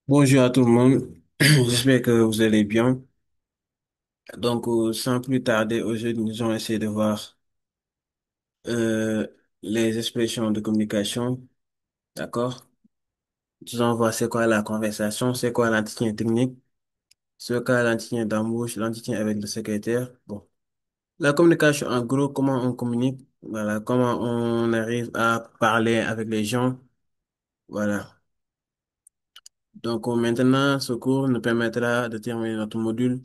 Bonjour à tout le monde, j'espère que vous allez bien. Sans plus tarder, aujourd'hui, nous allons essayer de voir euh, les expressions de communication, d'accord? Nous allons voir c'est quoi la conversation, c'est quoi l'entretien technique, c'est quoi l'entretien d'embauche, l'entretien avec le secrétaire. Bon, la communication, en gros, comment on communique, voilà, comment on arrive à parler avec les gens, voilà. Maintenant, ce cours nous permettra de terminer notre module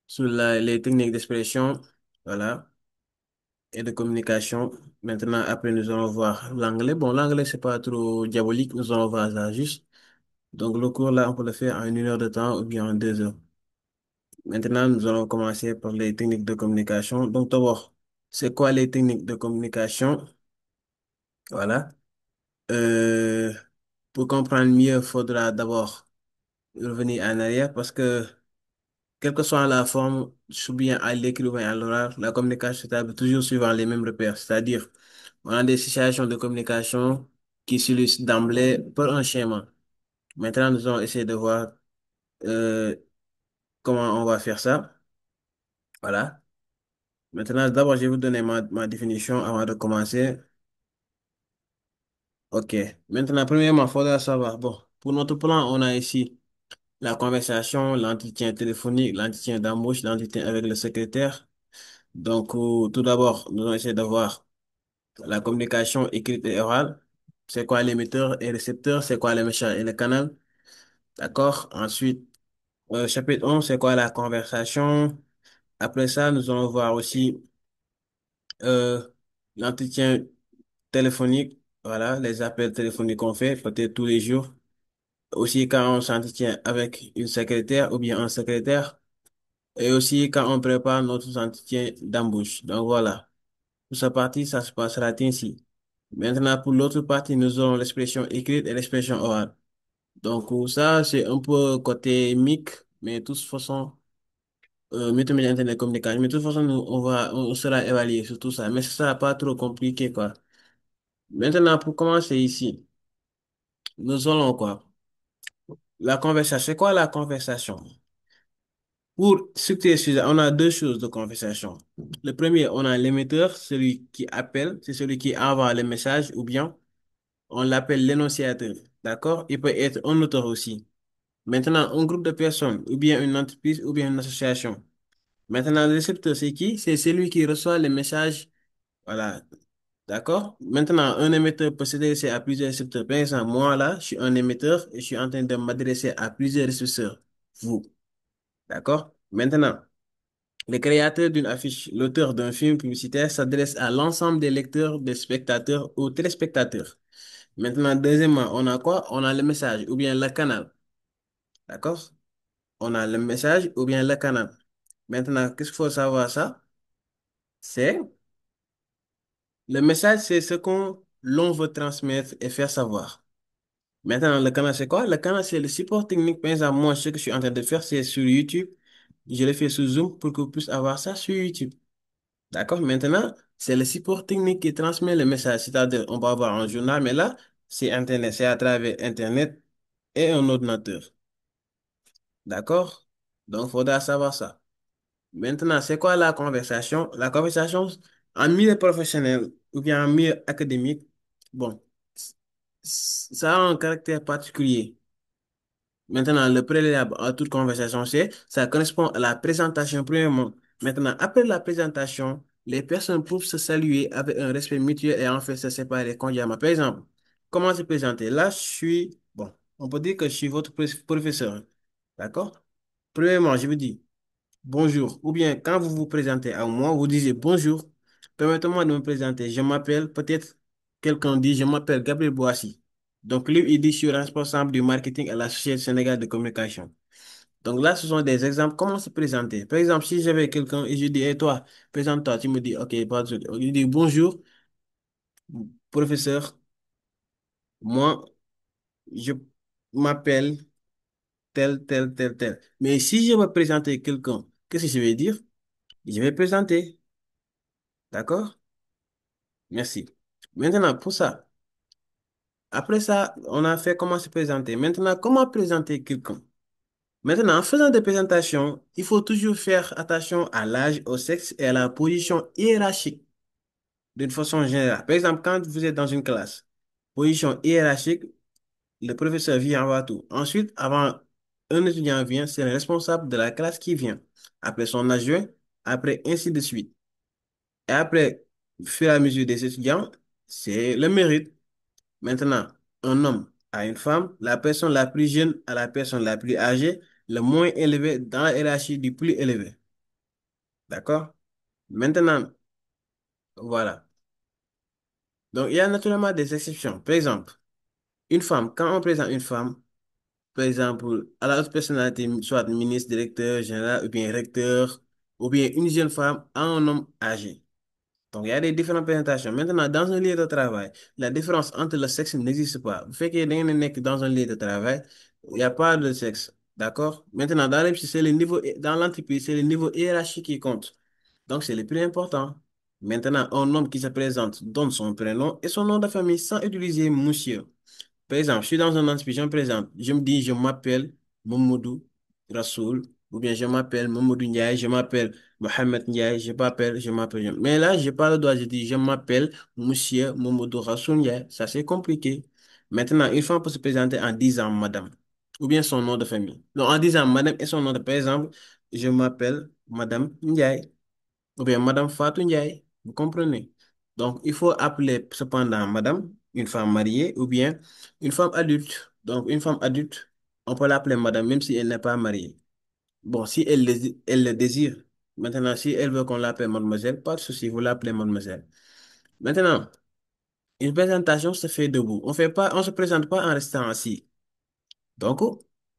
sur les techniques d'expression, voilà, et de communication. Maintenant, après, nous allons voir l'anglais. Bon, l'anglais, c'est pas trop diabolique, nous allons voir ça juste. Donc, le cours, là, on peut le faire en 1 heure de temps ou bien en 2 heures. Maintenant, nous allons commencer par les techniques de communication. Donc, d'abord, c'est quoi les techniques de communication? Voilà. Euh, pour comprendre mieux, il faudra d'abord revenir en arrière parce que quelle que soit la forme, ou bien à l'écrit ou bien à l'oral, la communication s'établit toujours suivant les mêmes repères. C'est-à-dire, on a des situations de communication qui s'illustrent d'emblée par un schéma. Maintenant, nous allons essayer de voir euh, comment on va faire ça. Voilà. Maintenant, d'abord, je vais vous donner ma définition avant de commencer. OK. Maintenant, premièrement, il faudra savoir, bon, pour notre plan, on a ici la conversation, l'entretien téléphonique, l'entretien d'embauche, l'entretien avec le secrétaire. Tout d'abord, nous allons essayer de voir la communication écrite et orale. C'est quoi l'émetteur et récepteur? C'est quoi le message et le canal? D'accord? Ensuite, chapitre 11, c'est quoi la conversation? Après ça, nous allons voir aussi euh, l'entretien téléphonique. Voilà, les appels téléphoniques qu'on fait, peut-être tous les jours. Aussi quand on s'entretient avec une secrétaire ou bien un secrétaire. Et aussi quand on prépare notre entretien d'embauche. Donc voilà, pour cette partie, ça se passera ainsi. Maintenant, pour l'autre partie, nous aurons l'expression écrite et l'expression orale. Ça, c'est un peu côté mic, mais de toute façon, multimédia internet communication. Mais de toute façon, on sera évalué sur tout ça. Mais ça sera pas trop compliqué, quoi. Maintenant, pour commencer ici, nous allons quoi? La conversation. C'est quoi la conversation? Pour structurer ce sujet, on a deux choses de conversation. Le premier, on a l'émetteur, celui qui appelle, c'est celui qui envoie le message, ou bien on l'appelle l'énonciateur. D'accord? Il peut être un auteur aussi. Maintenant, un groupe de personnes, ou bien une entreprise, ou bien une association. Maintenant, le récepteur, c'est qui? C'est celui qui reçoit les messages. Voilà. D'accord? Maintenant, un émetteur peut s'adresser à plusieurs récepteurs. Par exemple, moi, là, je suis un émetteur et je suis en train de m'adresser à plusieurs récepteurs. Vous. D'accord? Maintenant, le créateur d'une affiche, l'auteur d'un film publicitaire s'adresse à l'ensemble des lecteurs, des spectateurs ou téléspectateurs. Maintenant, deuxièmement, on a quoi? On a le message ou bien le canal. D'accord? On a le message ou bien le canal. Maintenant, qu'est-ce qu'il faut savoir ça? C'est le message, c'est ce qu'on l'on veut transmettre et faire savoir. Maintenant, le canal, c'est quoi? Le canal, c'est le support technique. Par exemple, moi, ce que je suis en train de faire, c'est sur YouTube. Je le fais sur Zoom pour que vous puissiez avoir ça sur YouTube. D'accord? Maintenant, c'est le support technique qui transmet le message. C'est-à-dire, on va avoir un journal, mais là, c'est Internet. C'est à travers Internet et un ordinateur. D'accord? Donc, il faudra savoir ça. Maintenant, c'est quoi la conversation? La conversation, en milieu professionnel ou bien en milieu académique, bon, ça a un caractère particulier. Maintenant, le préalable à toute conversation, ça correspond à la présentation, premièrement. Maintenant, après la présentation, les personnes peuvent se saluer avec un respect mutuel et en fait se séparer cordialement. Par exemple, comment se présenter? Là, bon, on peut dire que je suis votre professeur. D'accord? Premièrement, je vous dis bonjour. Ou bien, quand vous vous présentez à moi, vous disiez bonjour. Permettez-moi de me présenter. Je m'appelle, peut-être quelqu'un dit, je m'appelle Gabriel Boissy. Donc, lui, il dit, je suis responsable du marketing à la Société sénégalaise de communication. Donc là, ce sont des exemples. Comment se présenter? Par exemple, si j'avais quelqu'un et je dis, et toi, présente-toi, tu me dis, OK, pas de souci. Il dit, bonjour, professeur, moi, je m'appelle tel, tel, tel, tel. Mais si je veux présenter quelqu'un, qu'est-ce que je vais dire? Je vais présenter. D'accord? Merci. Maintenant, pour ça, Après ça, on a fait comment se présenter. Maintenant, comment présenter quelqu'un? Maintenant, en faisant des présentations, il faut toujours faire attention à l'âge, au sexe et à la position hiérarchique d'une façon générale. Par exemple, quand vous êtes dans une classe, position hiérarchique, le professeur vient avant tout. Ensuite, avant un étudiant vient, c'est le responsable de la classe qui vient. Après son adjoint, après ainsi de suite. Et après, au fur et à mesure des étudiants, c'est le mérite. Maintenant, un homme à une femme, la personne la plus jeune à la personne la plus âgée, le moins élevé dans la hiérarchie du plus élevé. D'accord? Maintenant, voilà. Donc, il y a naturellement des exceptions. Par exemple, une femme, quand on présente une femme, par exemple, à la haute personnalité, soit ministre, directeur général, ou bien recteur, ou bien une jeune femme à un homme âgé. Donc, il y a des différentes présentations. Maintenant, dans un lieu de travail, la différence entre le sexe n'existe pas. Vous faites que dans un lieu de travail, il n'y a pas de sexe. D'accord? Maintenant, c'est le niveau, dans l'entreprise, c'est le niveau hiérarchique qui compte. Donc, c'est le plus important. Maintenant, un homme qui se présente donne son prénom et son nom de famille sans utiliser monsieur. Par exemple, je suis dans un entreprise, je me présente, je me dis, je m'appelle Mamoudou Rassoul, ou bien je m'appelle Mamoudou Ndiaye, je m'appelle Mohamed Ndiaye, je m'appelle. Mais là, je parle droit, je dis, je m'appelle Monsieur Mamoudou Rassoul Ndiaye. Ça, c'est compliqué. Maintenant, une femme peut se présenter en disant Madame, ou bien son nom de famille. Donc, en disant Madame et son nom de, par exemple, je m'appelle Madame Ndiaye. Ou bien Madame Fatou Ndiaye, vous comprenez? Donc, il faut appeler cependant Madame, une femme mariée, ou bien une femme adulte. Donc, une femme adulte, on peut l'appeler Madame, même si elle n'est pas mariée. Bon, si elle le désire. Maintenant, si elle veut qu'on l'appelle Mademoiselle, pas de souci, vous l'appelez Mademoiselle. Maintenant, une présentation se fait debout. On se présente pas en restant assis. Donc,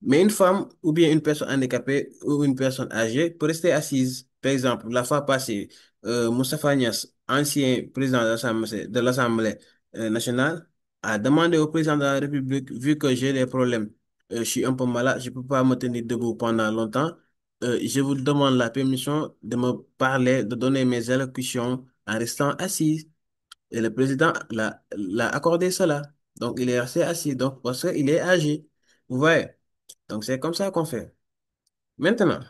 mais une femme ou bien une personne handicapée ou une personne âgée peut rester assise. Par exemple, la fois passée, Moustapha Niasse, ancien président de l'Assemblée nationale, a demandé au président de la République, vu que j'ai des problèmes, je suis un peu malade, je ne peux pas me tenir debout pendant longtemps, je vous demande la permission de me parler, de donner mes allocutions en restant assise. Et le président l'a accordé cela. Donc, il est resté assis. Donc, parce qu'il est âgé. Vous voyez? Donc, c'est comme ça qu'on fait. Maintenant,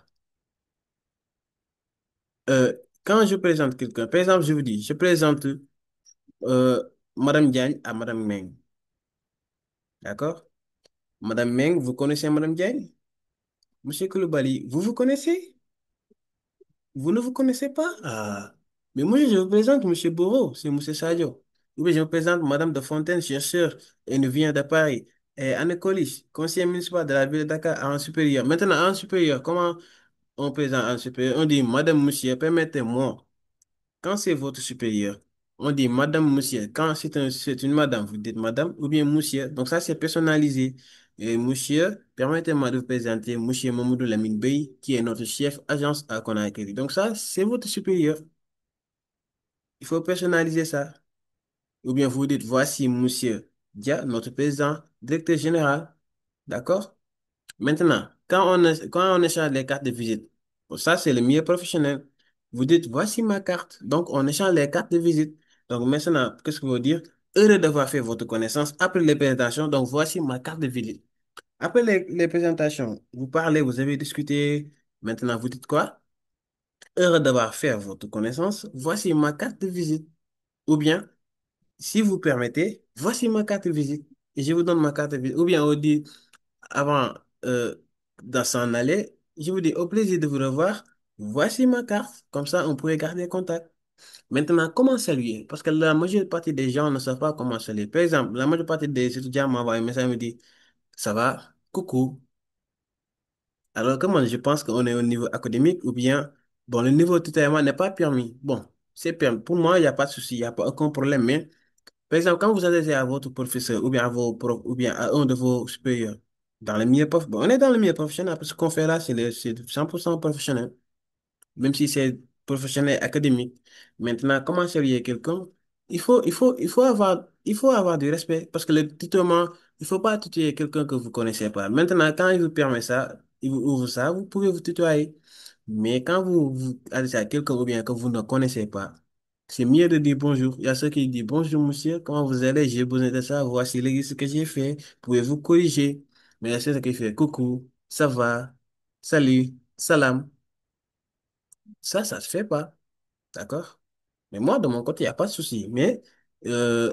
euh, quand je présente quelqu'un, par exemple, je vous dis, je présente euh, Madame Diagne à Madame Meng. D'accord? Madame Meng, vous connaissez Madame Diagne? Monsieur Koulibaly, vous vous connaissez? Vous ne vous connaissez pas? Ah. Mais moi, je vous présente Monsieur Bourreau, c'est Monsieur Sadio. Ou bien je vous présente Madame de Fontaine, chercheur, et nous vient de Paris. Et Anne Colich, conseiller municipal de la ville de Dakar, en supérieur. Maintenant, en supérieur, comment on présente en supérieur? On dit Madame, Monsieur, permettez-moi. Quand c'est votre supérieur, on dit Madame, Monsieur. Quand c'est une Madame, vous dites Madame ou bien Monsieur. Donc ça, c'est personnalisé. Et Monsieur, permettez-moi de vous présenter Monsieur Mamoudou Lamine Bey, qui est notre chef agence à Conakry. Donc ça, c'est votre supérieur. Il faut personnaliser ça. Ou bien vous dites, voici Monsieur Dia, notre président, directeur général. D'accord? Maintenant, quand on échange les cartes de visite, bon, ça c'est le milieu professionnel. Vous dites, voici ma carte. Donc, on échange les cartes de visite. Donc, maintenant, qu'est-ce que vous dire? Heureux d'avoir fait votre connaissance après les présentations. Donc, voici ma carte de visite. Après les présentations, vous parlez, vous avez discuté. Maintenant, vous dites quoi? Heureux d'avoir fait votre connaissance. Voici ma carte de visite. Ou bien, si vous permettez, voici ma carte de visite. Et je vous donne ma carte de visite. Ou bien, on dit, avant de s'en aller, je vous dis au plaisir de vous revoir. Voici ma carte. Comme ça, on pourrait garder contact. Maintenant, comment saluer? Parce que la majeure partie des gens ne savent pas comment saluer. Par exemple, la majeure partie des étudiants m'envoient un message et me dit, ça va, coucou. Alors que moi, je pense qu'on est au niveau académique ou bien, bon, le niveau de tutoiement n'est pas permis. Bon, c'est permis. Pour moi, il n'y a pas de souci, il n'y a pas aucun problème. Mais, par exemple, quand vous adressez à votre professeur ou bien à vos profs ou bien à un de vos supérieurs, dans le milieu bon, on est dans le milieu professionnel, parce que ce qu'on fait là, c'est 100% professionnel, même si c'est professionnel académique. Maintenant, comment saluer quelqu'un? Il faut avoir du respect, parce que le tutoiement, il faut pas tutoyer quelqu'un que vous connaissez pas. Maintenant, quand il vous permet ça, il vous ouvre ça, vous pouvez vous tutoyer. Mais quand vous adressez à quelqu'un ou bien que vous ne connaissez pas, C'est mieux de dire bonjour. Il y a ceux qui disent bonjour, monsieur, comment vous allez? J'ai besoin de ça. Voici l'exercice que j'ai fait. Pouvez-vous corriger? Mais il y a ceux qui font coucou, ça va, salut, salam. Ça se fait pas. D'accord? Mais moi, de mon côté, il n'y a pas de souci. Mais euh,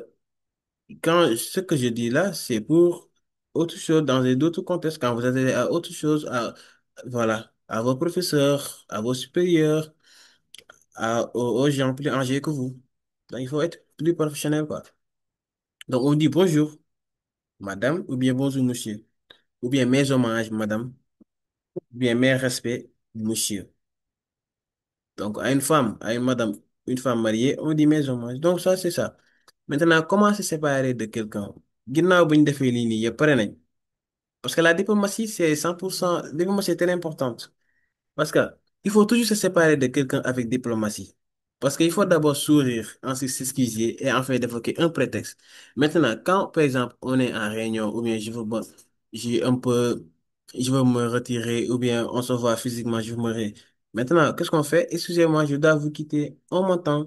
ce que je dis là, c'est pour autre chose, dans d'autres contextes, quand vous êtes à autre chose, voilà, à vos professeurs, à vos supérieurs, aux gens plus âgés que vous. Donc, il faut être plus professionnel, quoi. Donc, on dit bonjour, madame, ou bien bonjour, monsieur, ou bien mes hommages, madame, ou bien mes respects, monsieur. Donc, à une femme, à une madame, une femme mariée, on dit mes hommages. Donc, ça, c'est ça. Maintenant, comment se séparer de quelqu'un? Ginnaaw bu ñu defee lii nii yëpp pare nañ. Parce que la diplomatie, c'est 100%, la diplomatie est très importante. Parce que il faut toujours se séparer de quelqu'un avec diplomatie. Parce qu'il faut d'abord sourire, ensuite s'excuser et enfin évoquer un prétexte. Maintenant, quand, par exemple, on est en réunion ou bien bon, j'ai un peu, je veux me retirer ou bien on se voit physiquement, je veux me retirer. Maintenant, qu'est-ce qu'on fait? Excusez-moi, je dois vous quitter. On m'entend.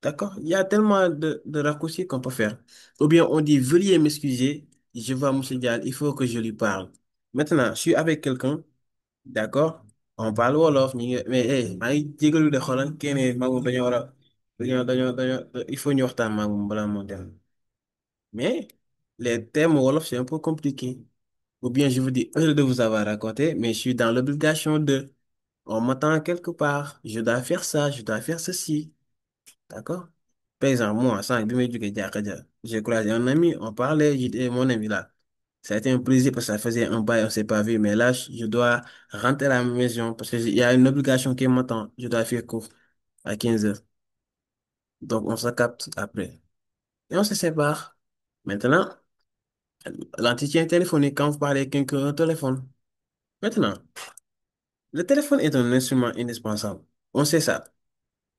D'accord? Il y a tellement de raccourcis qu'on peut faire. Ou bien on dit, veuillez m'excuser, je vois Monsieur Dial, il faut que je lui parle. Maintenant, je suis avec quelqu'un, d'accord? On parle Wolof, mais hey, maa ngi jégalu de xoolal kenn maa moom dañoo war a il faut ñu waxtaan maa moom balaa moo dem. Mais les termes Wolof, c'est un peu compliqué. Ou bien je vous dis, heureux de vous avoir raconté, mais je suis dans l'obligation de. On m'attend quelque part, je dois faire ça, je dois faire ceci. D'accord? Par exemple, moi, sans bi may jógee jàkka ja, j'ai croisé un ami, on parlait, j'étais mon ami là. Ça a été un plaisir parce que ça faisait un bail, on s'est pas vu, mais là, je dois rentrer à la maison parce qu'il y a une obligation qui m'attend. Je dois faire court à 15 heures. Donc, on se capte après. Et on se sépare. Maintenant, l'entretien téléphonique, quand vous parlez avec quelqu'un au téléphone. Maintenant, le téléphone est un instrument indispensable. On sait ça.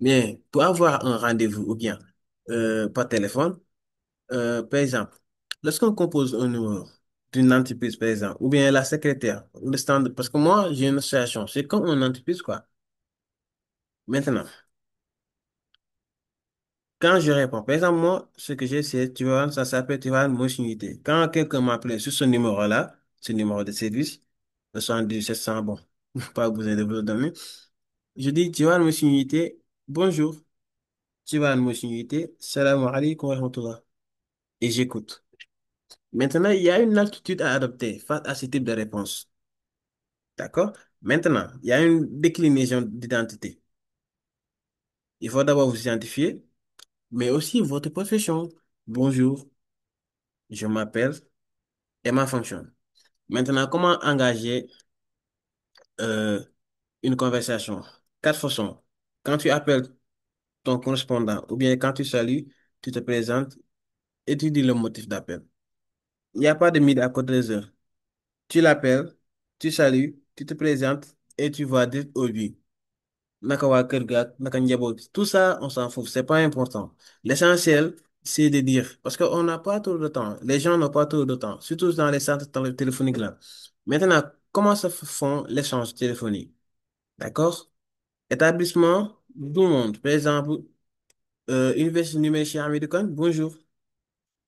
Mais pour avoir un rendez-vous ou bien par téléphone, par exemple, lorsqu'on compose un numéro d'une entreprise, par exemple, ou bien la secrétaire, le stand, parce que moi, j'ai une association, c'est comme une entreprise, quoi. Maintenant, quand je réponds, par exemple, moi, ce que j'ai, c'est, tu vois, ça s'appelle, tu vois, mensualité. Quand quelqu'un m'appelle sur ce numéro-là, ce numéro de service, le 78 700, bon, pas besoin de vous le donner, je dis, tu vois, mensualité, bonjour, tu vois, mensualité, salam alaikum wa rahmatullah, et j'écoute. Maintenant, il y a une attitude à adopter face à ce type de réponse. D'accord? Maintenant, il y a une déclinaison d'identité. Il faut d'abord vous identifier, mais aussi votre profession. Bonjour, je m'appelle et ma fonction. Maintenant, comment engager euh, une conversation? Quatre façons. Quand tu appelles ton correspondant ou bien quand tu salues, tu te présentes et tu dis le motif d'appel. Il n'y a pas de midi à côté des heures. Tu l'appelles, tu salues, tu te présentes et tu vas dire au but. Naka waa kër ga ak naka njaboot gi. Tout ça, on s'en fout, c'est pas important. L'essentiel, c'est de dire, parce qu'on n'a pas trop de temps, les gens n'ont pas trop de temps, surtout dans les centres téléphoniques là. Maintenant, comment se font l'échange téléphonique? D'accord? Établissement, tout le monde. Par exemple, Université numérique chez American, bonjour.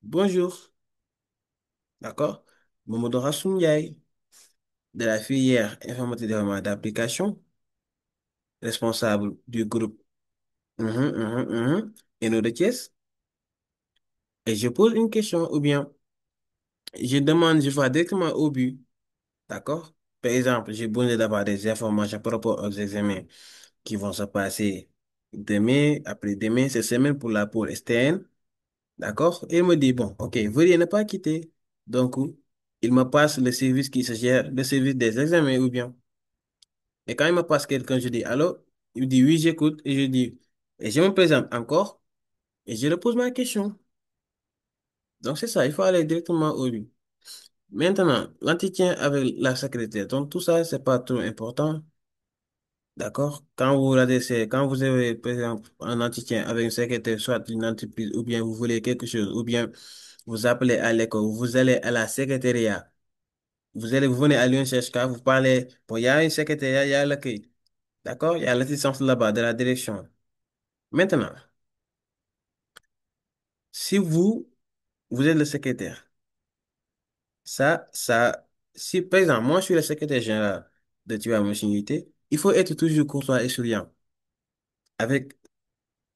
Bonjour. D'accord? Mamadou Rassoum Ndiaye, de la filière informatique et développement d'application, responsable du groupe Eno de Thiès. Et je pose une question ou bien je demande, je vais directement au but. D'accord? Par exemple, j'ai besoin d'avoir des informations par rapport aux examens qui vont se passer demain, après-demain, cette semaine pour la pôle STN. D'accord? Et il me dit, bon, ok, veuillez ne pas quitter. Donc, il me passe le service qui se gère, le service des examens ou bien. Et quand il me passe quelqu'un, je dis, allô? Il dit, oui, j'écoute. Et je dis, et je me présente encore et je repose ma question. Donc, c'est ça, il faut aller directement au but. Maintenant, l'entretien avec la secrétaire, donc tout ça, c'est pas trop important, d'accord? Quand vous adressez, quand vous avez, par exemple, un entretien avec une secrétaire, soit d'une entreprise, ou bien vous voulez quelque chose, ou bien vous appelez à l'école, vous allez à la secrétariat, vous venez à l'UNCHK, vous parlez, bon, il y a une secrétariat, il y a l'accueil, d'accord? Il y a l'assistance là-bas de la direction. Maintenant, Si vous êtes le secrétaire, ça, si par exemple, moi je suis le secrétaire général de Tiwa Unité, il faut être toujours courtois et souriant avec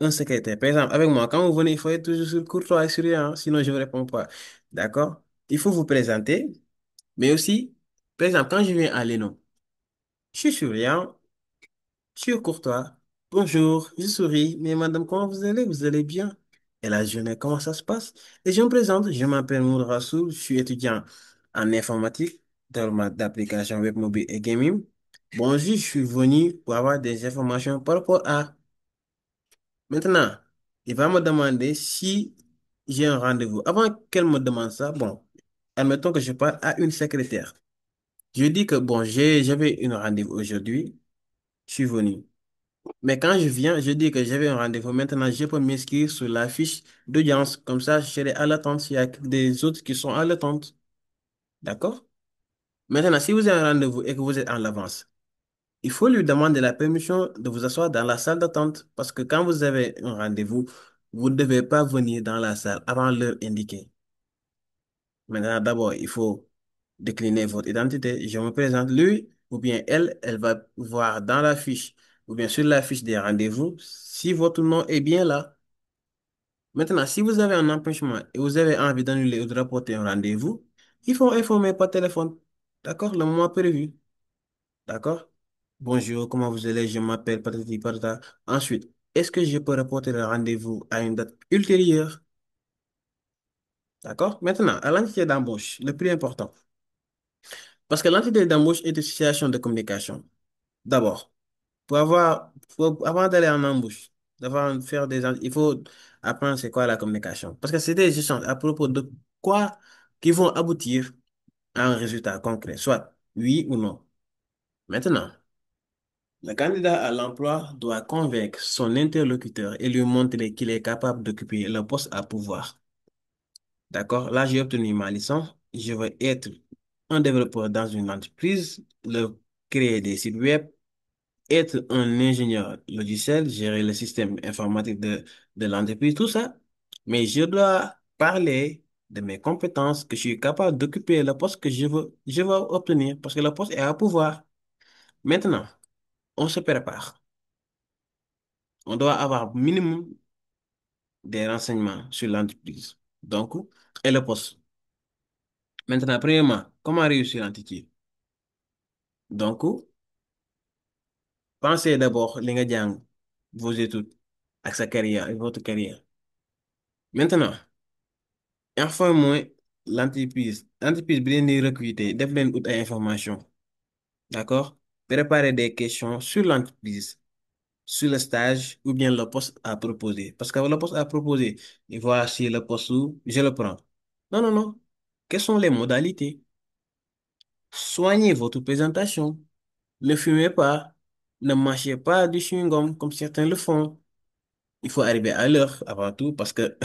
un secrétaire. Par exemple, avec moi, quand vous venez, il faut être toujours courtois et souriant, sinon je ne vous réponds pas. D'accord? Il faut vous présenter, mais aussi, par exemple, quand je viens à l'ENO, je suis souriant, je suis courtois. Bonjour, je souris. Mais madame, comment vous allez? Vous allez bien? Et la journée, comment ça se passe? Et je me présente, je m'appelle Moud Rassoul, je suis étudiant en informatique dans le domaine d'application web mobile et gaming. Bonjour, je suis venu pour avoir des informations par rapport à... Maintenant, il va me demander si j'ai un rendez-vous. Avant qu'elle me demande ça, bon, admettons que je parle à une secrétaire. Je dis que, bon, j'avais une rendez-vous aujourd'hui, je suis venu. Mais quand je viens, je dis que j'avais un rendez-vous. Maintenant, je peux m'inscrire sur la fiche d'audience. Comme ça, je serai à l'attente s'il y a des autres qui sont à l'attente. D'accord? Maintenant, si vous avez un rendez-vous et que vous êtes en avance, il faut lui demander la permission de vous asseoir dans la salle d'attente. Parce que quand vous avez un rendez-vous, vous ne devez pas venir dans la salle avant l'heure indiquée. Maintenant, d'abord, il faut décliner votre identité. Je me présente, lui ou bien elle va voir dans la fiche ou bien sur la fiche des rendez-vous si votre nom est bien là. Maintenant, si vous avez un empêchement et vous avez envie d'annuler ou de rapporter un rendez-vous, il faut informer par téléphone. D'accord? Le moment prévu. D'accord? Bonjour, comment vous allez? Je m'appelle Patati Patata. Ensuite, est-ce que je peux rapporter le rendez-vous à une date ultérieure? D'accord? Maintenant, à l'entité d'embauche, le plus important. Parce que l'entité d'embauche est une situation de communication. D'abord, avant d'aller en embauche, il faut apprendre c'est quoi la communication. Parce que c'est des échanges à propos de quoi qui vont aboutir à un résultat concret, soit oui ou non. Maintenant, le candidat à l'emploi doit convaincre son interlocuteur et lui montrer qu'il est capable d'occuper le poste à pouvoir. D'accord? Là, j'ai obtenu ma licence. Je vais être un développeur dans une entreprise, créer des sites web, être un ingénieur logiciel, gérer le système informatique de l'entreprise, tout ça. Mais je dois parler de mes compétences, que je suis capable d'occuper le poste que je veux obtenir, parce que le poste est à pouvoir. Maintenant, on se prépare. On doit avoir minimum des renseignements sur l'entreprise. Donc, et le poste. Maintenant, premièrement, comment réussir l'entité? Donc, pensez d'abord, li nga jàng, vos études, avec sa carrière, et votre carrière. Maintenant, informez l'entreprise bi leen di recruter, def leen ut ay information, d'accord? Préparez des questions sur l'entreprise, sur le stage ou bien le poste à proposer. Parce que le poste à proposer, et voilà si le poste où je le prends. Non, non, non. Quelles sont les modalités? Soignez votre présentation. Ne fumez pas. Ne mâchez pas du chewing-gum comme certains le font. Il faut arriver à l'heure avant tout parce que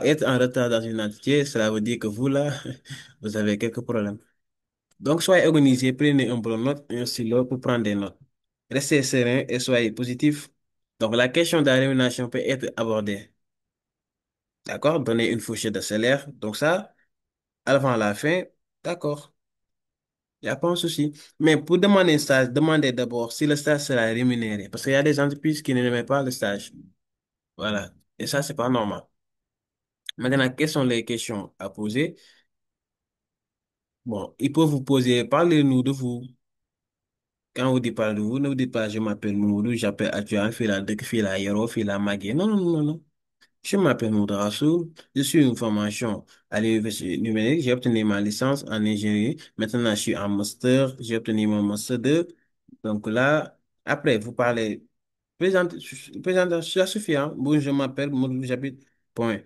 être en retard dans une entité, cela veut dire que vous là, vous avez quelques problèmes. Donc, soyez organisé, prenez un bloc-notes et un stylo pour prendre des notes. Restez serein et soyez positif. Donc, la question de la rémunération peut être abordée. D'accord? Donnez une fourchette de salaire. Donc, ça, avant la fin, d'accord. Il n'y a pas un souci. Mais pour demander un stage, demandez d'abord si le stage sera rémunéré. Parce qu'il y a des entreprises qui n'aiment pas le stage. Voilà. Et ça, c'est pas normal. Maintenant, quelles sont les questions à poser? Bon, il peut vous poser, parlez-nous de vous. Quand vous dites parlez de vous, ne vous dites pas je m'appelle Moudou, j'appelle Adjoa, Fila Dek, Fila Yero, Fila Magé. Non, non, non, non. Je m'appelle Moudou Rassoul, je suis une formation à l'université numérique, j'ai obtenu ma licence en ingénierie. Maintenant, je suis en master, j'ai obtenu mon master 2. Donc là, après, vous parlez, présente, ça suffit, hein. Bon, je m'appelle Moudou, j'habite, point.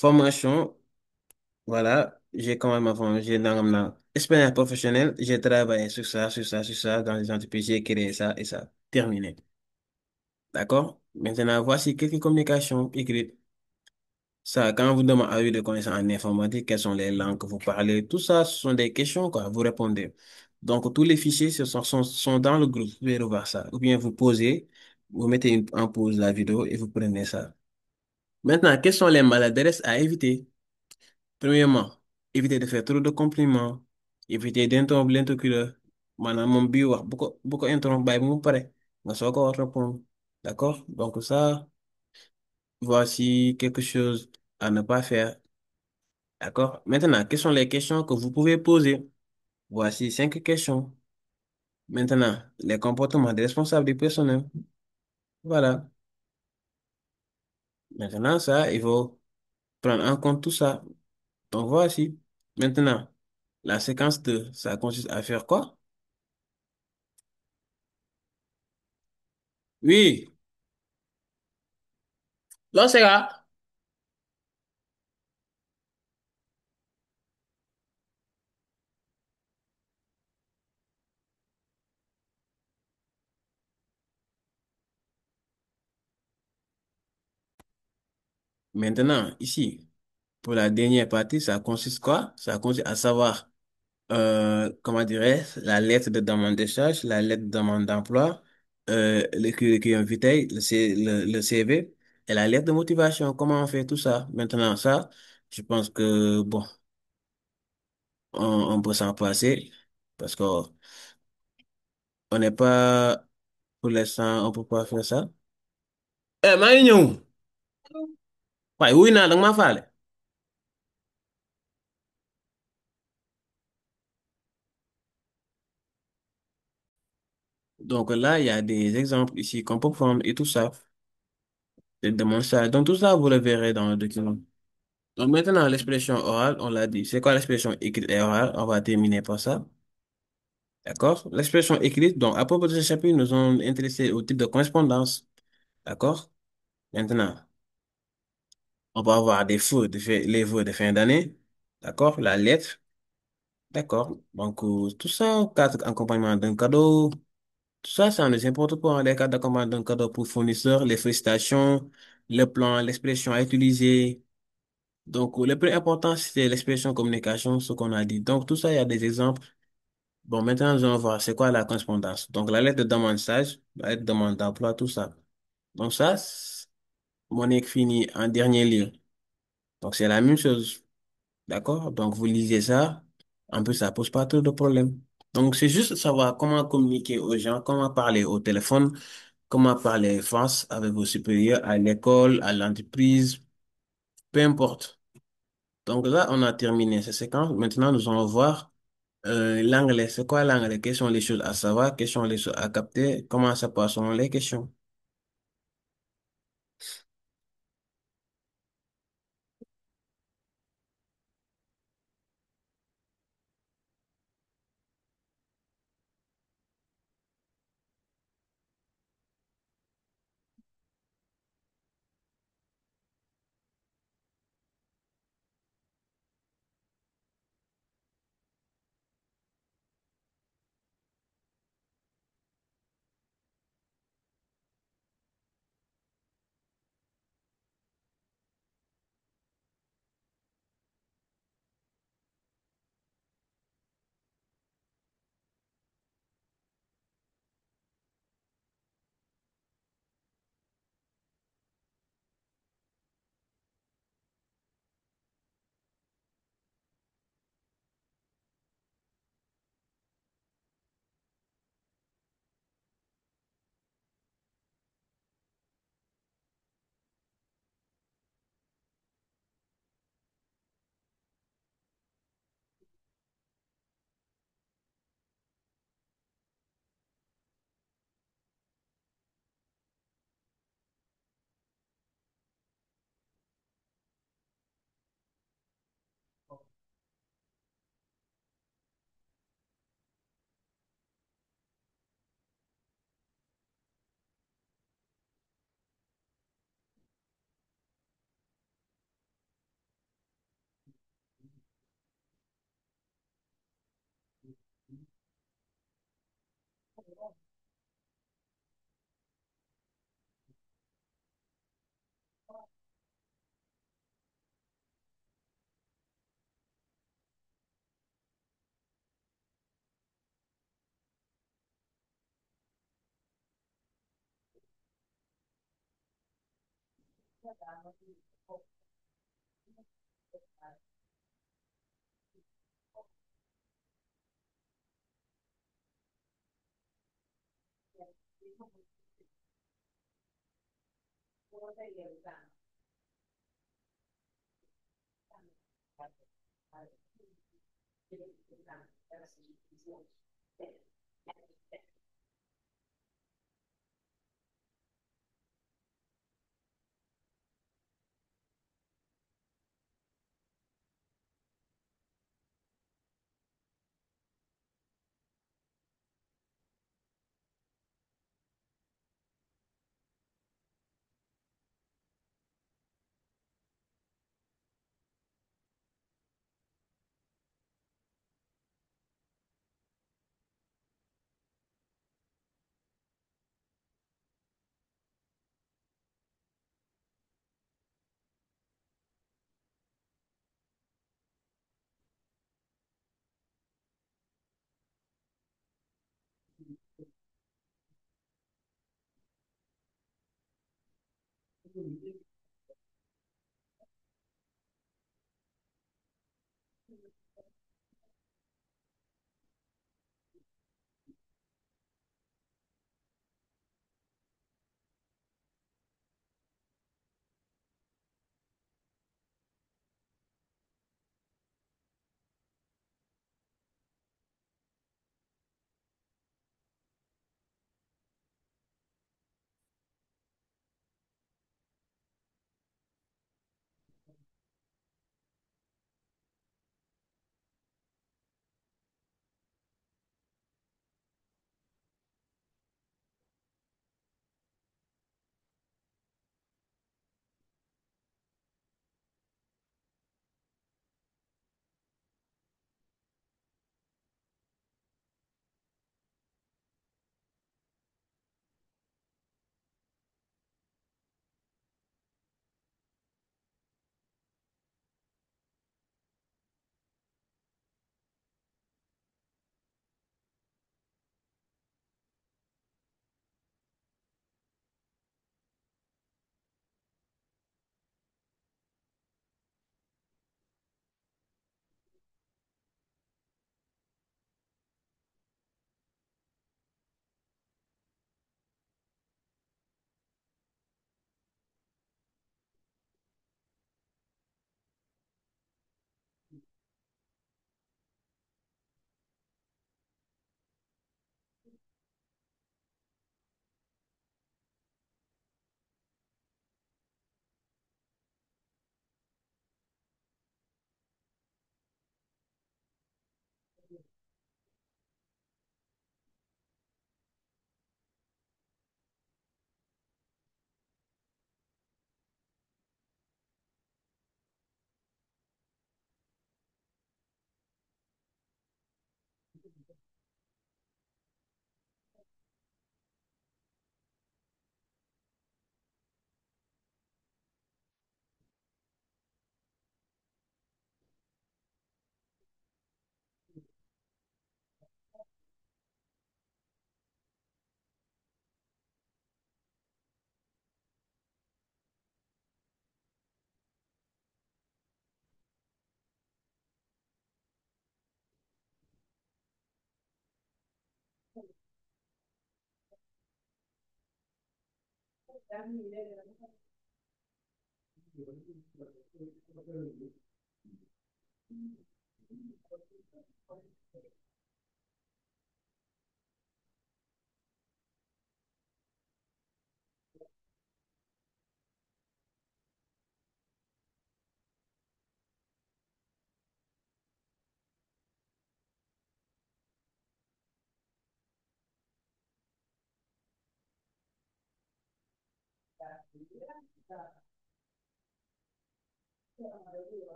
Formation. Voilà, j'ai quand même avant, j'ai dans ma expérience professionnelle, j'ai travaillé sur ça, sur ça, sur ça, dans les entreprises, j'ai créé ça et ça. Terminé. D'accord? Maintenant, voici quelques communications écrites. Ça, quand vous demandez de connaissances en informatique, quelles sont les langues que vous parlez, tout ça, ce sont des questions, quoi, vous répondez. Donc, tous les fichiers sont dans le groupe, vous pouvez revoir ça. Ou bien vous posez, vous mettez en pause la vidéo et vous prenez ça. Maintenant, quelles sont les maladresses à éviter? Premièrement, éviter de faire trop de compliments, éviter d'interrompre l'interlocuteur. Maanaam moom bii wax bu ko interrompre bàyyi ba mu pare nga soog a war répondre. D'accord? Donc ça, voici quelque chose à ne pas faire. D'accord? Maintenant, quelles sont les questions que vous pouvez poser? Voici 5 questions. Maintenant, les comportements des responsables du personnel. Voilà. Maintenant, ça, il faut prendre en compte tout ça. Donc voici. Maintenant, la séquence 2, ça consiste à faire quoi? Oui, là, c'est là. Maintenant, ici, pour la dernière partie, ça consiste quoi? Ça consiste à savoir, comment dirais-je, la lettre de demande de charge, la lettre de demande d'emploi, le curriculum vitae, le CV et la lettre de motivation. Comment on fait tout ça? Maintenant, ça, je pense que, bon, on peut s'en passer parce qu'on on n'est pas, pour l'instant, on peut pas faire ça. Maa ngi ñëw. Waaye wuy naa, danga maa faale. Donc là, il y a des exemples ici qu'on peut prendre et tout ça. Des démonstrations. Donc tout ça, vous le verrez dans le document. Donc maintenant, l'expression orale, on l'a dit. C'est quoi l'expression écrite et orale? On va terminer par ça. D'accord? L'expression écrite, donc à propos de ce chapitre, nous sommes intéressés au type de correspondance. D'accord? Maintenant, on va avoir des vœux, les vœux de fin d'année. D'accord? La lettre. D'accord? Donc, tout ça, cadre accompagnement d'un cadeau. Tout ça, ça nous importe pas. Les cadres d'accompagnement d'un cadeau pour fournisseurs, les félicitations, le plan, l'expression à utiliser. Donc, le plus important, c'est l'expression communication, ce qu'on a dit. Donc, tout ça, il y a des exemples. Bon, maintenant, nous allons voir c'est quoi la correspondance. Donc, la lettre de demande stage, la lettre de demande d'emploi, tout ça. Donc, ça, mon écrit fini en dernier lieu. Donc, c'est la même chose. D'accord? Donc, vous lisez ça. En plus, ça pose pas trop de problèmes. Donc, c'est juste savoir comment communiquer aux gens, comment parler au téléphone, comment parler face avec vos supérieurs, à l'école, à l'entreprise, peu importe. Donc là, on a terminé cette séquence. Maintenant, nous allons voir l'anglais. C'est quoi l'anglais? Quelles sont les choses à savoir? Quelles sont les choses à capter? Comment ça passe selon les questions?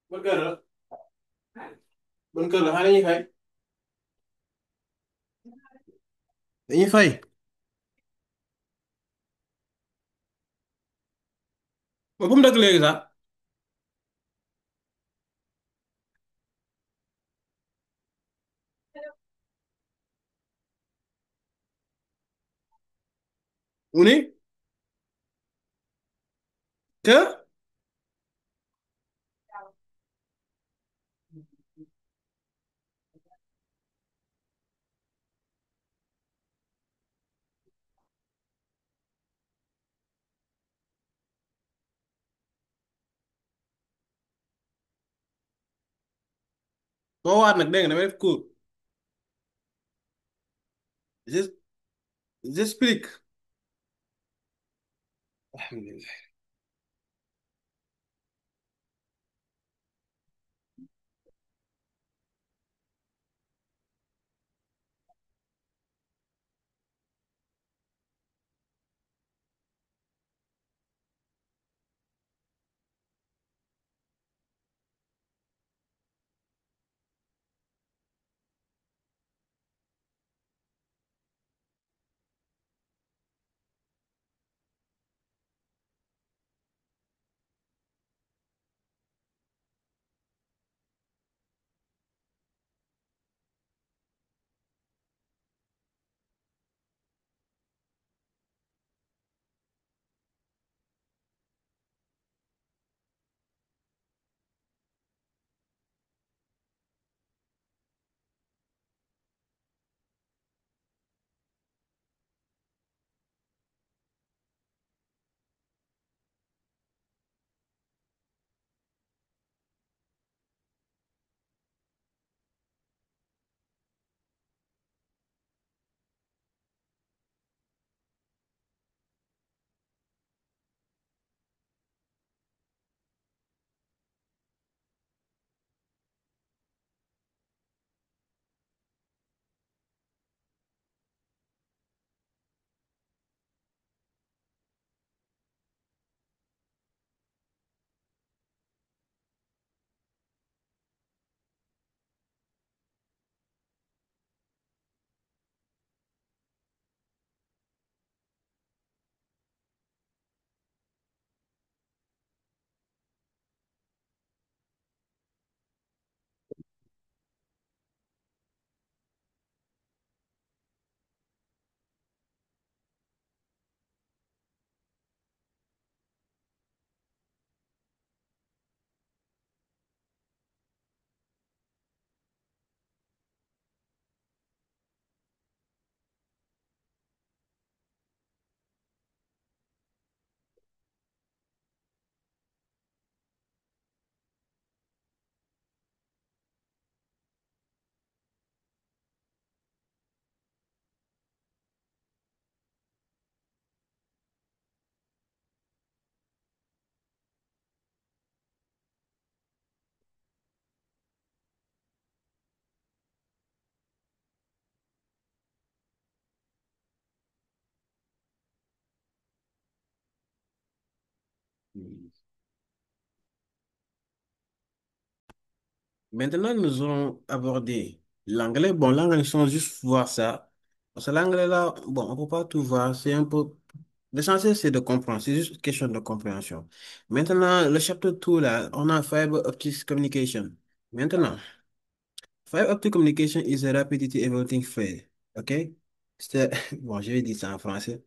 ban kër la ban kër la xanaa dañuy fay dañuy fay ba fu mu dëkk léegi sax mu ni que moo waat nag dégg nga damay def cours j'ex- j'explique alhamdulillah Maintenant, nous allons aborder l'anglais. Bon, l'anglais, sans juste voir ça. Parce que l'anglais, là, bon, on ne peut pas tout voir. C'est un peu. L'essentiel, c'est de comprendre. C'est juste une question de compréhension. Maintenant, le chapitre 2, là, on a Fiber Optic Communication. Maintenant, Fiber Optic Communication is a rapidity evolving field. OK? C'est, bon, je vais dire ça en français.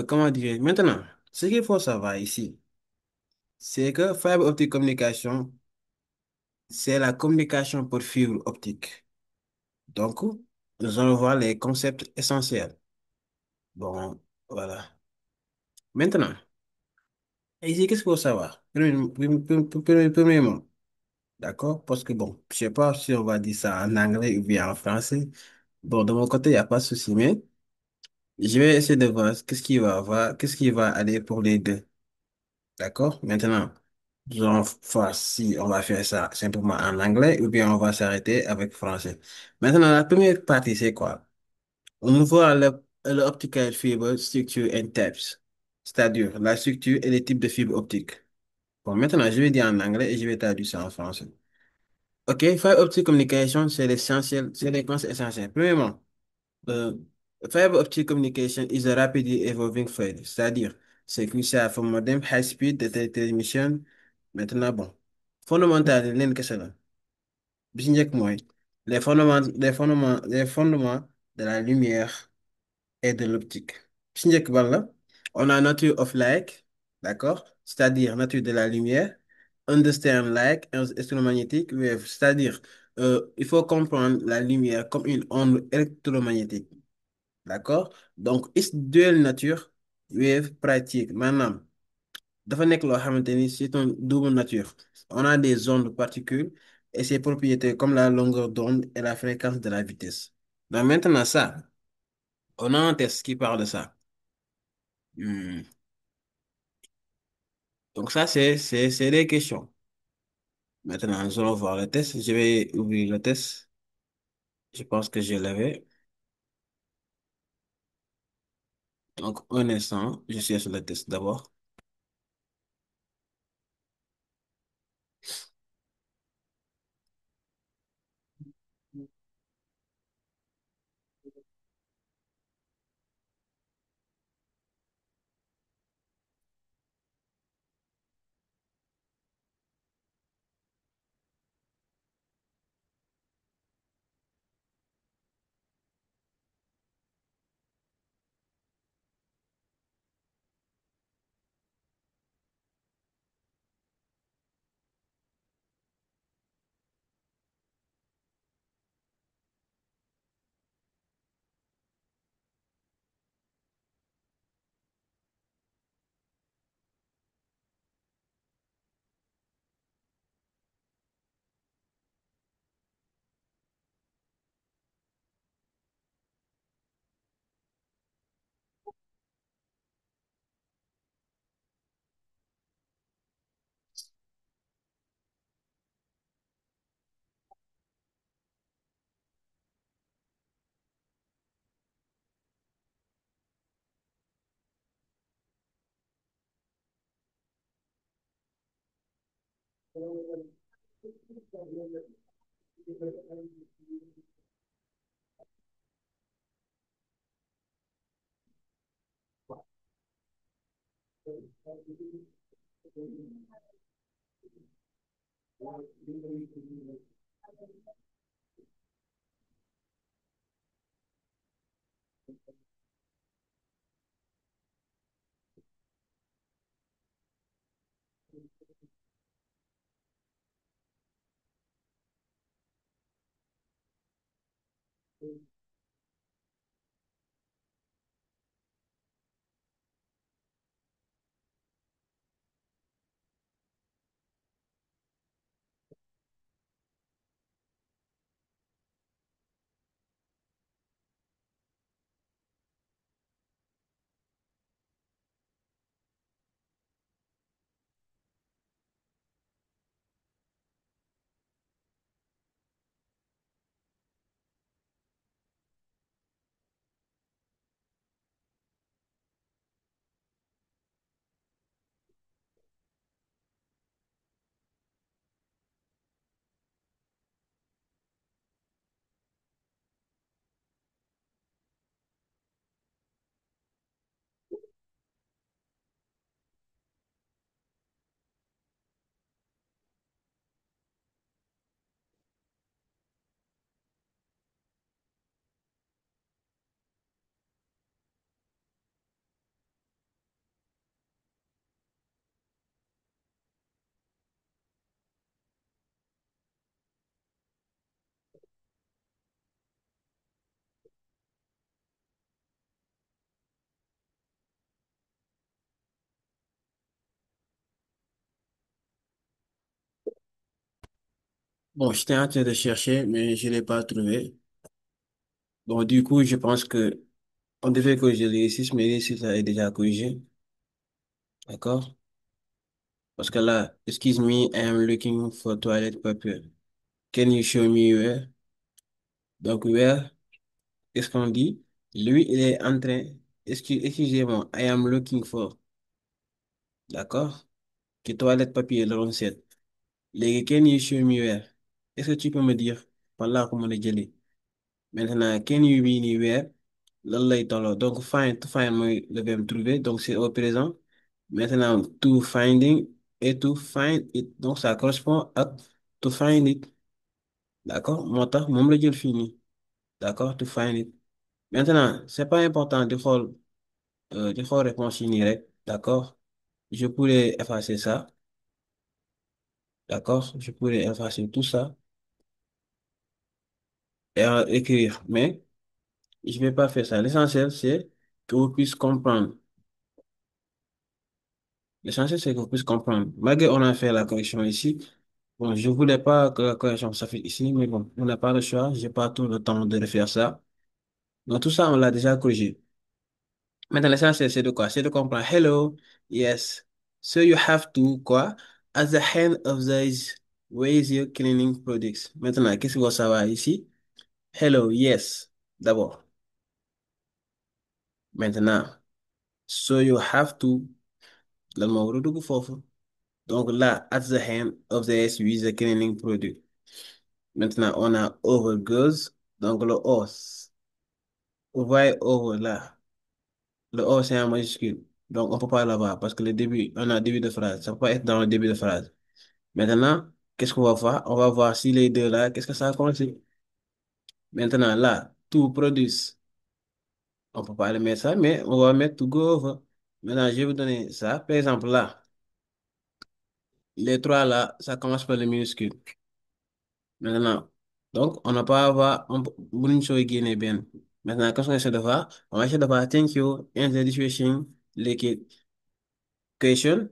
Comment dire? Maintenant, ce qu'il faut savoir ici, c'est que Fiber Optic Communication, c'est la communication par fibre optique. Donc, nous allons voir les concepts essentiels. Bon, voilà. Maintenant, ici, qu'est-ce qu'il faut savoir? Premièrement, d'accord? Parce que bon, je sais pas si on va dire ça en anglais ou bien en français. Bon, de mon côté, il n'y a pas de souci, mais je vais essayer de voir qu'est-ce qui va aller pour les deux. D'accord? Maintenant, nous allons voir si on va faire ça simplement en anglais ou bien on va s'arrêter avec français. Maintenant, la première partie, c'est quoi? On voit le optical fiber structure and types, c'est-à-dire la structure et les types de fibres optiques. Bon, maintenant, je vais dire en anglais et je vais traduire ça en français. OK, fiber optic communication, c'est l'essentiel, c'est les concepts essentiels. Premièrement, euh, fiber optic communication is a rapidly evolving field, c'est-à-dire c'est crucial for modem high speed data transmission. Maintenant, bon, fondamental, leen kese la. Bi ci njëkk mooy les fondements de la lumière et de l'optique. Si njëkk ban la, on a nature of light, d'accord? C'est-à-dire nature de la lumière. Understand light électromagnétique wave, c'est-à-dire il faut comprendre la lumière comme une onde électromagnétique, d'accord? Donc, is dual nature wave pratique, maanaam dafa nekk loo xamante ni c'est une double nature. On a des ondes particules et ses propriétés comme la longueur d'onde et la fréquence de la vitesse. Donc maintenant ça, on a un test qui parle de ça. Hmm. Donc ça, c'est des questions. Maintenant, nous allons voir le test. Je vais ouvrir le test. Je pense que je l'avais. Donc, un instant, je suis sur le test d'abord. Bon, j'étais en train de chercher, mais je l'ai pas trouvé. Bon, du coup, je pense que on devait corriger les 6, mais les 6 est déjà corrigé. D'accord? Parce que là, excuse me, I am looking for toilet paper. Can you show me where? Donc, where, qu'est-ce qu'on dit? Lui, il est en train, excusez-moi, I am looking for. D'accord? Que toilette papier, le 7. Les can you show me where? Est-ce que tu peux me dire par là comment le jëlee? Maintenant, can you be anywhere? Lan lay tolloo. Donc, find, to find mooy le verbe trouver. Donc, c'est au présent. Maintenant, to finding et to find it. Donc, ça correspond à to find it. D'accord? Moo tax moom la jël fii nii. D'accord? To find it. Maintenant, c'est pas important di xool réponse yi nii rek. D'accord? Je pourrais effacer ça. D'accord? Je pourrais effacer tout ça et écrire. Mais, je vais pas faire ça. L'essentiel, c'est que vous puissiez comprendre. L'essentiel, c'est qu'on puisse comprendre. Malgré on a fait la correction ici, bon, je voulais pas que la correction soit faite ici, mais bon, on n'a pas le choix, j'ai pas tout le temps de refaire ça. Donc, tout ça, on l'a déjà corrigé. Maintenant, l'essentiel, c'est de quoi? C'est de comprendre. Hello, yes. So you have to, quoi? At the end of this, where is your cleaning products? Maintenant, qu'est-ce qu'il faut savoir ici? Hello, yes. D'abord. Maintenant, so you have to, lan moo war a dugg foofu. Donc là, at the end of this, with the cleaning product. Maintenant, on a over goes. Donc, le os. Vous voyez over là. Le O, c'est en majuscule. Donc, on peut pas l'avoir parce que le début, on a début de phrase. Ça peut pas être dans le début de phrase. Maintenant, qu'est-ce qu'on va voir? On va voir si les deux là, qu'est-ce que ça contient. Maintenant, là, to produce. On peut pas le mettre ça, mais on va mettre to go over. Maintenant, je vais vous donner ça. Par exemple, là, les trois là, ça commence par le minuscule. Maintenant, donc, on n'a pas à avoir, une chose qui est bien. Maintenant, qu'est-ce qu'on essaie de faire? On va essayer de faire thank you, and the situation, like question,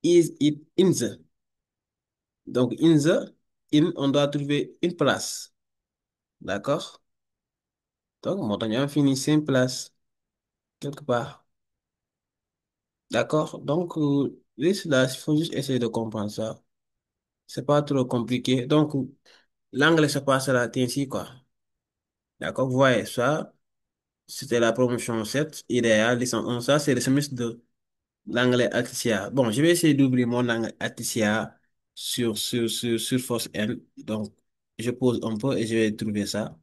is it in the? Donc, in the, in, on doit trouver une place. D'accord? Donc, montagne infini, c'est une place, quelque part. D'accord? Donc, là, il faut juste essayer de comprendre ça. C'est pas trop compliqué. Donc, l'anglais se passera ainsi, quoi. D'accord? Vous voyez ça? C'était la promotion 7 idéal, licence 1. Ça, c'est le semestre de l'anglais Articia. Bon, je vais essayer d'ouvrir mon anglais Articia sur Force N. Donc, je pose un peu et je vais trouver ça.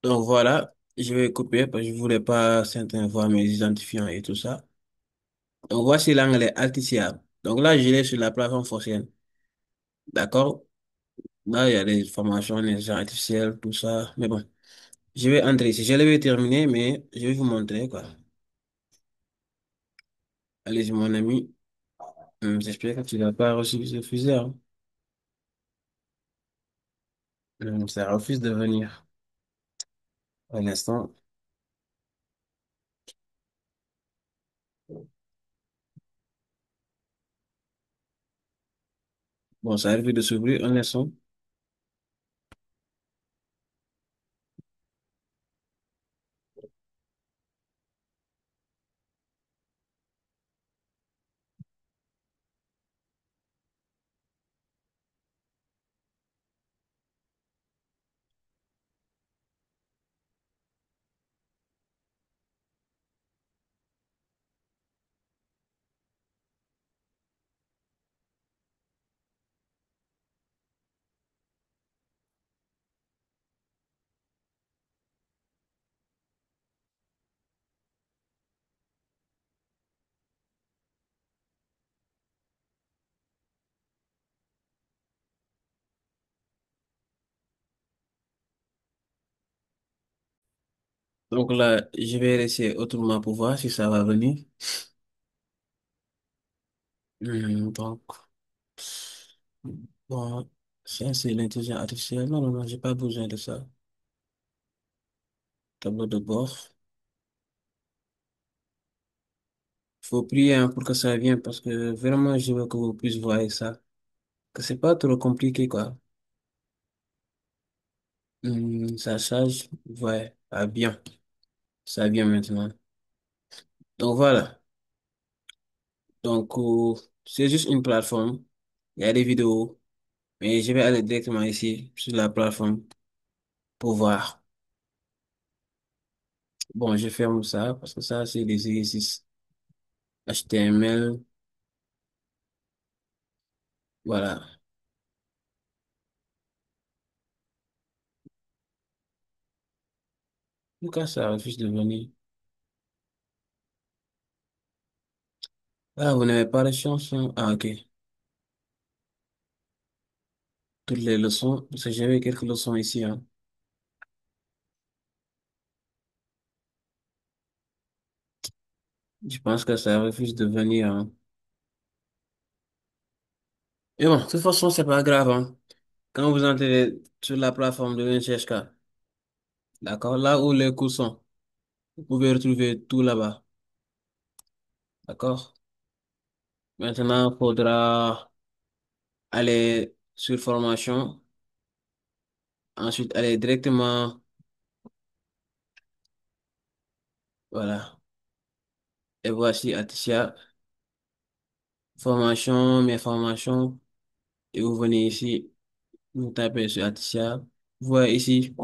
Donc, voilà, je vais couper parce que je voulais pas certaines fois mes identifiants et tout ça. Donc, voici l'anglais Articia. Donc là, je l'ai sur la plateforme Force N. D'accord? Là, il y a des formations, les gens artificiels, tout ça. Mais bon, je vais entrer ici. Je l'avais terminé, mais je vais vous montrer, quoi. Allez-y, mon ami. J'espère que tu n'as pas reçu ce fusée, hein. Ça refuse de venir. Un instant. Bon, ça arrive de s'ouvrir. Un instant. Donc là, je vais laisser autrement pour voir si ça va venir. Donc, bon, ça c'est l'intelligence artificielle. Non, non, non, j'ai pas besoin de ça. Tableau de bord. Faut prier hein, pour que ça vienne parce que vraiment, je veux que vous puissiez voir ça. Que c'est pas trop compliqué, quoi. Ça charge. Ouais, ah bien. Ça vient maintenant. Donc voilà. Donc, c'est juste une plateforme. Il y a des vidéos. Mais je vais aller directement ici sur la plateforme pour voir. Bon, je ferme ça parce que ça, c'est des exercices HTML. Voilà. Pourquoi ça refuse de venir? Ah, vous n'avez pas de chance, hein? Ah, ok. Toutes les leçons, parce que j'avais quelques leçons ici, hein. Je pense que ça refuse de venir, hein. Et bon, de toute façon, c'est pas grave, hein. Quand vous entrez sur la plateforme de l'NCHK, d'accord, là où les cours sont, vous pouvez retrouver tout là-bas, d'accord? Maintenant, il faudra aller sur formation, ensuite aller directement, voilà. Et voici Atisha, formation, mes formations, et vous venez ici, vous tapez sur Atisha. Vous voyez ici,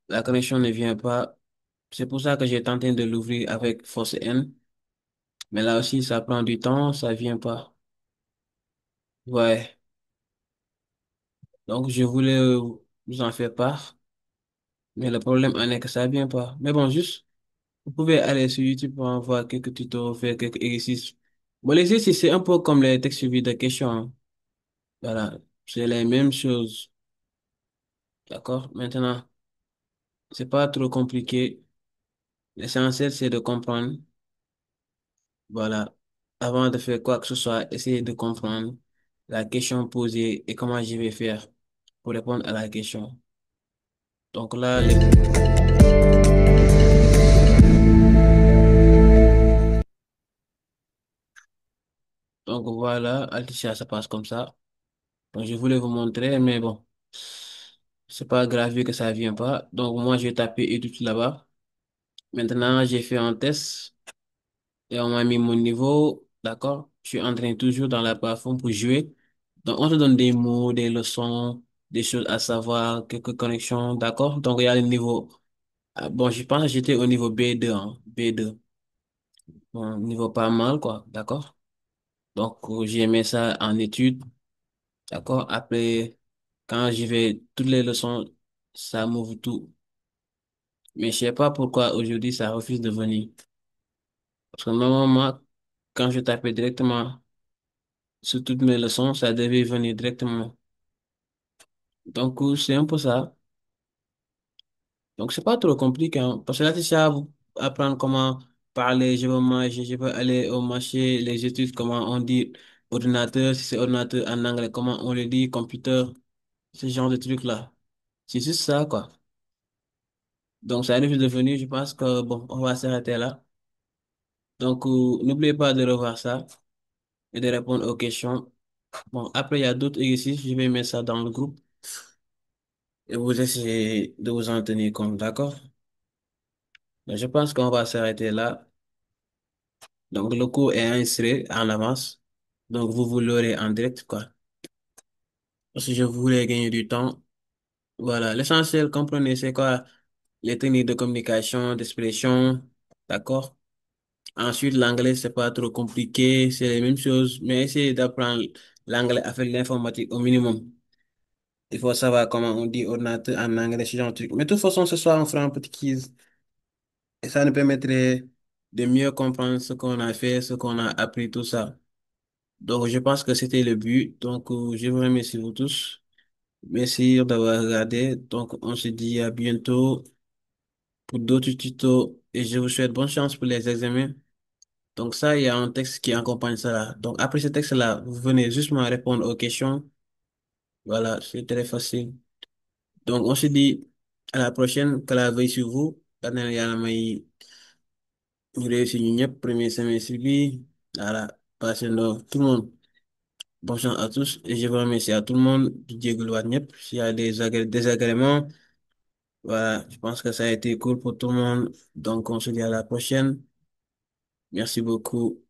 la connexion ne vient pas. C'est pour ça que j'ai tenté de l'ouvrir avec force N. Mais là aussi, ça prend du temps, ça vient pas. Ouais. Donc, je voulais vous en faire part. Mais le problème en est que ça vient pas. Mais bon, juste, vous pouvez aller sur YouTube pour en voir quelques tutos, faire quelques exercices. Bon, l'exercice, c'est un peu comme les textes suivis de questions, hein. Voilà. C'est les mêmes choses. D'accord? Maintenant, c'est pas trop compliqué. L'essentiel, c'est de comprendre. Voilà. Avant de faire quoi que ce soit, essayez de comprendre la question posée et comment je vais faire pour répondre à la question. Donc là, donc voilà, Altisha, ça passe comme ça. Donc je voulais vous montrer, mais bon, c'est pas grave vu que ça vient pas. Donc moi, je vais taper études là-bas. Maintenant, j'ai fait un test et on m'a mis mon niveau. D'accord? Je suis en train toujours dans la plateforme pour jouer. Donc on te donne des mots, des leçons, des choses à savoir, quelques connexions. D'accord? Donc il y a le niveau. Ah, bon, je pense que j'étais au niveau B2, hein, B2. Bon, niveau pas mal, quoi. D'accord? Donc, j'ai mis ça en études. D'accord? Après, quand j'y vais, toutes les leçons, ça m'ouvre tout. Mais je sais pas pourquoi aujourd'hui, ça refuse de venir. Parce que normalement, quand je tapais directement sur toutes mes leçons, ça devait venir directement. Donc, c'est un peu ça. Donc, c'est pas trop compliqué, hein. Parce que là, tu sais apprendre comment parler, je veux manger, je veux aller au marché, les études, comment on dit ordinateur, si c'est ordinateur en anglais, comment on le dit, computer, ce genre de trucs-là. C'est juste ça, quoi. Donc, ça arrive de venir, je pense que, bon, on va s'arrêter là. Donc, n'oubliez pas de revoir ça et de répondre aux questions. Bon, après, il y a d'autres exercices, je vais mettre ça dans le groupe et vous essayez de vous en tenir compte, d'accord? Donc, je pense qu'on va s'arrêter là. Donc, le cours est enregistré en avance. Donc, vous l'aurez en direct, quoi. Parce que je voulais gagner du temps. Voilà. L'essentiel, comprenez, c'est quoi? Les techniques de communication, d'expression. D'accord? Ensuite, l'anglais, c'est pas trop compliqué. C'est les mêmes choses. Mais essayez d'apprendre l'anglais avec l'informatique au minimum. Il faut savoir comment on dit ordinateur en anglais, ce genre de truc. Mais de toute façon, ce soir, on fera un petit quiz. Et ça nous permettrait de mieux comprendre ce qu'on a fait, ce qu'on a appris, tout ça. Donc, je pense que c'était le but. Donc, je vous remercie vous tous. Merci d'avoir regardé. Donc, on se dit à bientôt. pour d'autres tutos et je vous souhaite bonne chance pour les examens. Donc ça, il y a un texte qui accompagne ça là. Donc après ce texte-là, vous venez justement répondre aux questions. Voilà, c'est très facile. Donc on se dit à la prochaine, que la veille sur vous. Yàlla may ñu réussir ñu ñëpp premier semestre bi. Voilà, passez tout le monde. Bonne chance à tous et je vous remercie à tout le monde du jégaluwaat ñëpp s'il y a désagréments. Voilà, je pense que ça a été cool pour tout le monde. Donc on se dit à la prochaine. Merci beaucoup.